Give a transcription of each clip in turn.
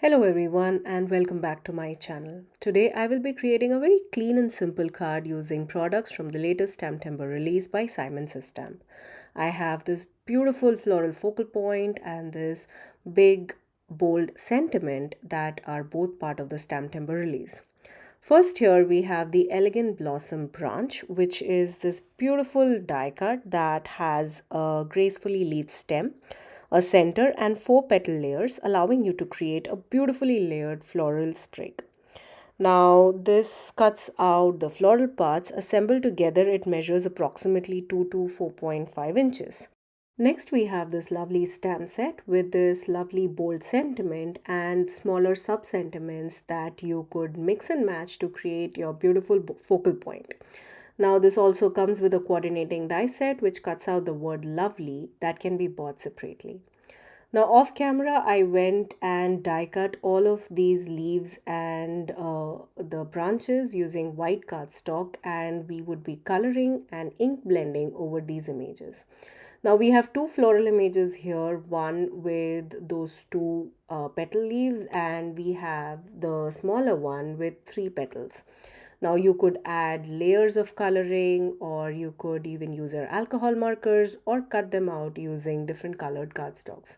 Hello everyone and welcome back to my channel. Today I will be creating a very clean and simple card using products from the latest STAMPtember release by Simon Says Stamp. I have this beautiful floral focal point and this big bold sentiment that are both part of the STAMPtember release. First here we have the Elegant Blossom branch, which is this beautiful die cut that has a gracefully leafed stem, a center and four petal layers, allowing you to create a beautifully layered floral sprig. Now this cuts out the floral parts. Assembled together it measures approximately 2 to 4.5 inches. Next we have this lovely stamp set with this lovely bold sentiment and smaller sub sentiments that you could mix and match to create your beautiful focal point. Now this also comes with a coordinating die set which cuts out the word lovely that can be bought separately. Now off camera I went and die cut all of these leaves and the branches using white cardstock, and we would be coloring and ink blending over these images. Now we have two floral images here, one with those two petal leaves, and we have the smaller one with three petals. Now you could add layers of coloring, or you could even use your alcohol markers or cut them out using different colored cardstocks.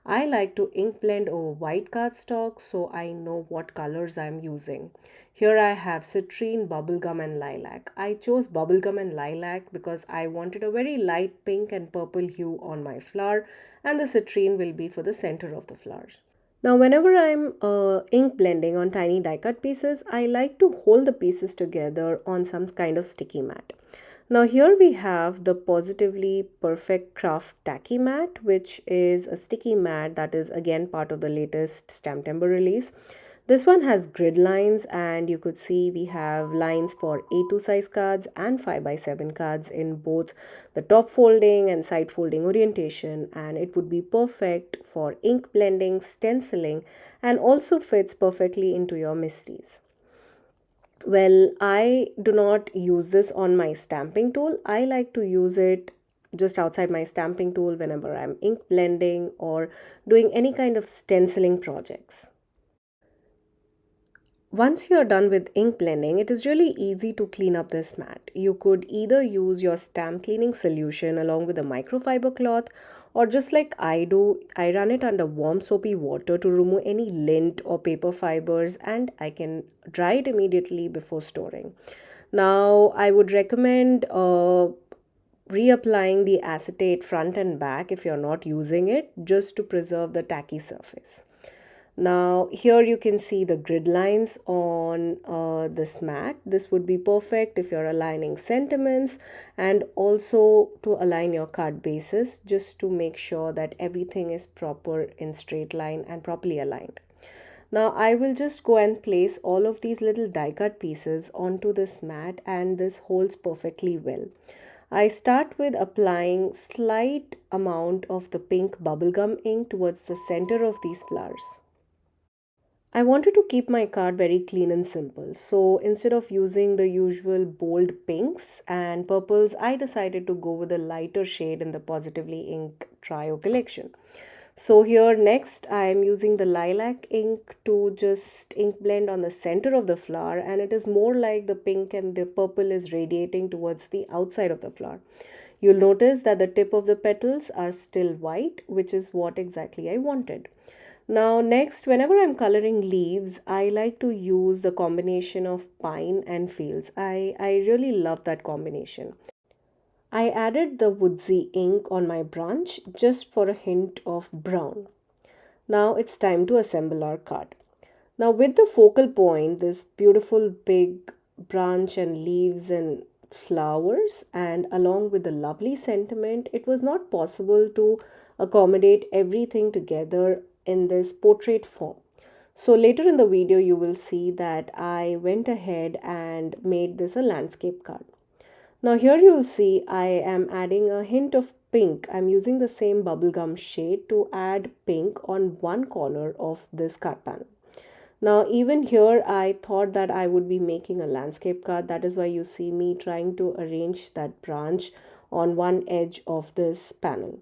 I like to ink blend over white cardstock so I know what colors I'm using. Here I have citrine, bubblegum and lilac. I chose bubblegum and lilac because I wanted a very light pink and purple hue on my flower, and the citrine will be for the center of the flowers. Now whenever I'm ink blending on tiny die cut pieces, I like to hold the pieces together on some kind of sticky mat. Now here we have the Positively Perfect Craft Tacky Mat, which is a sticky mat that is again part of the latest STAMPtember release. This one has grid lines, and you could see we have lines for A2 size cards and 5x7 cards in both the top folding and side folding orientation, and it would be perfect for ink blending, stenciling, and also fits perfectly into your misties. Well, I do not use this on my stamping tool. I like to use it just outside my stamping tool whenever I'm ink blending or doing any kind of stenciling projects. Once you're done with ink blending, it is really easy to clean up this mat. You could either use your stamp cleaning solution along with a microfiber cloth, or just like I do, I run it under warm soapy water to remove any lint or paper fibers, and I can dry it immediately before storing. Now, I would recommend reapplying the acetate front and back if you're not using it, just to preserve the tacky surface. Now here you can see the grid lines on this mat. This would be perfect if you're aligning sentiments and also to align your card bases, just to make sure that everything is proper in straight line and properly aligned. Now I will just go and place all of these little die cut pieces onto this mat, and this holds perfectly well. I start with applying slight amount of the pink bubblegum ink towards the center of these flowers. I wanted to keep my card very clean and simple. So instead of using the usual bold pinks and purples, I decided to go with a lighter shade in the Positively Ink Trio collection. So here next I am using the lilac ink to just ink blend on the center of the flower, and it is more like the pink and the purple is radiating towards the outside of the flower. You'll notice that the tip of the petals are still white, which is what exactly I wanted. Now next, whenever I'm coloring leaves, I like to use the combination of pine and fields. I really love that combination. I added the woodsy ink on my branch just for a hint of brown. Now it's time to assemble our card. Now with the focal point, this beautiful big branch and leaves and flowers, and along with the lovely sentiment, it was not possible to accommodate everything together in this portrait form. So later in the video you will see that I went ahead and made this a landscape card. Now here you will see I am adding a hint of pink. I'm using the same bubblegum shade to add pink on one corner of this card panel. Now even here I thought that I would be making a landscape card. That is why you see me trying to arrange that branch on one edge of this panel.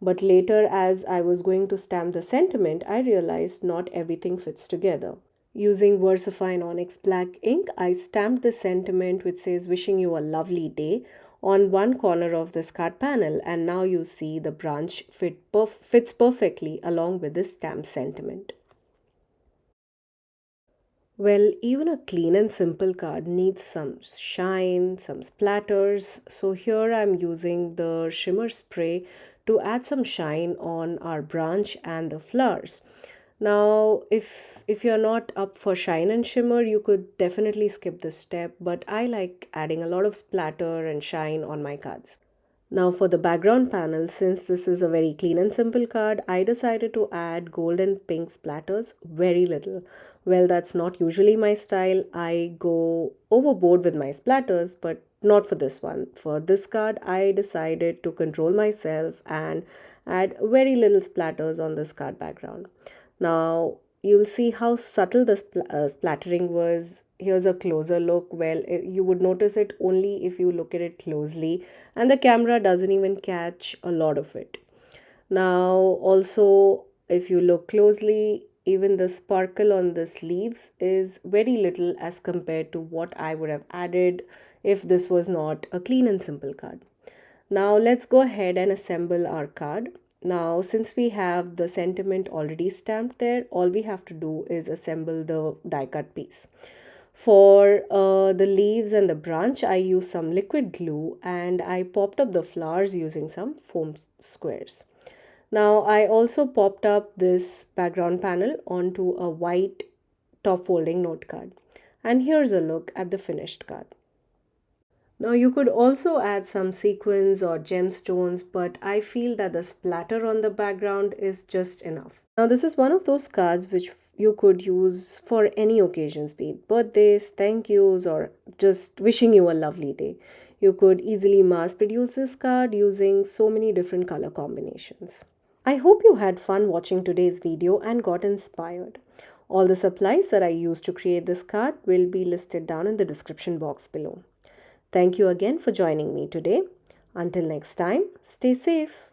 But later, as I was going to stamp the sentiment, I realized not everything fits together. Using VersaFine Onyx Black ink, I stamped the sentiment which says wishing you a lovely day on one corner of this card panel, and now you see the branch fits perfectly along with this stamp sentiment. Well, even a clean and simple card needs some shine, some splatters. So here I'm using the shimmer spray to add some shine on our branch and the flowers. Now, if you're not up for shine and shimmer, you could definitely skip this step, but I like adding a lot of splatter and shine on my cards. Now for the background panel, since this is a very clean and simple card, I decided to add gold and pink splatters, very little. Well, that's not usually my style. I go overboard with my splatters, but not for this one. For this card, I decided to control myself and add very little splatters on this card background. Now you'll see how subtle the splattering was. Here's a closer look. Well, you would notice it only if you look at it closely, and the camera doesn't even catch a lot of it. Now, also, if you look closely, even the sparkle on the sleeves is very little as compared to what I would have added if this was not a clean and simple card. Now let's go ahead and assemble our card. Now, since we have the sentiment already stamped there, all we have to do is assemble the die cut piece. For the leaves and the branch, I used some liquid glue and I popped up the flowers using some foam squares. Now, I also popped up this background panel onto a white top folding note card. And here's a look at the finished card. Now you could also add some sequins or gemstones, but I feel that the splatter on the background is just enough. Now this is one of those cards which you could use for any occasions, be it birthdays, thank yous, or just wishing you a lovely day. You could easily mass produce this card using so many different color combinations. I hope you had fun watching today's video and got inspired. All the supplies that I used to create this card will be listed down in the description box below. Thank you again for joining me today. Until next time, stay safe.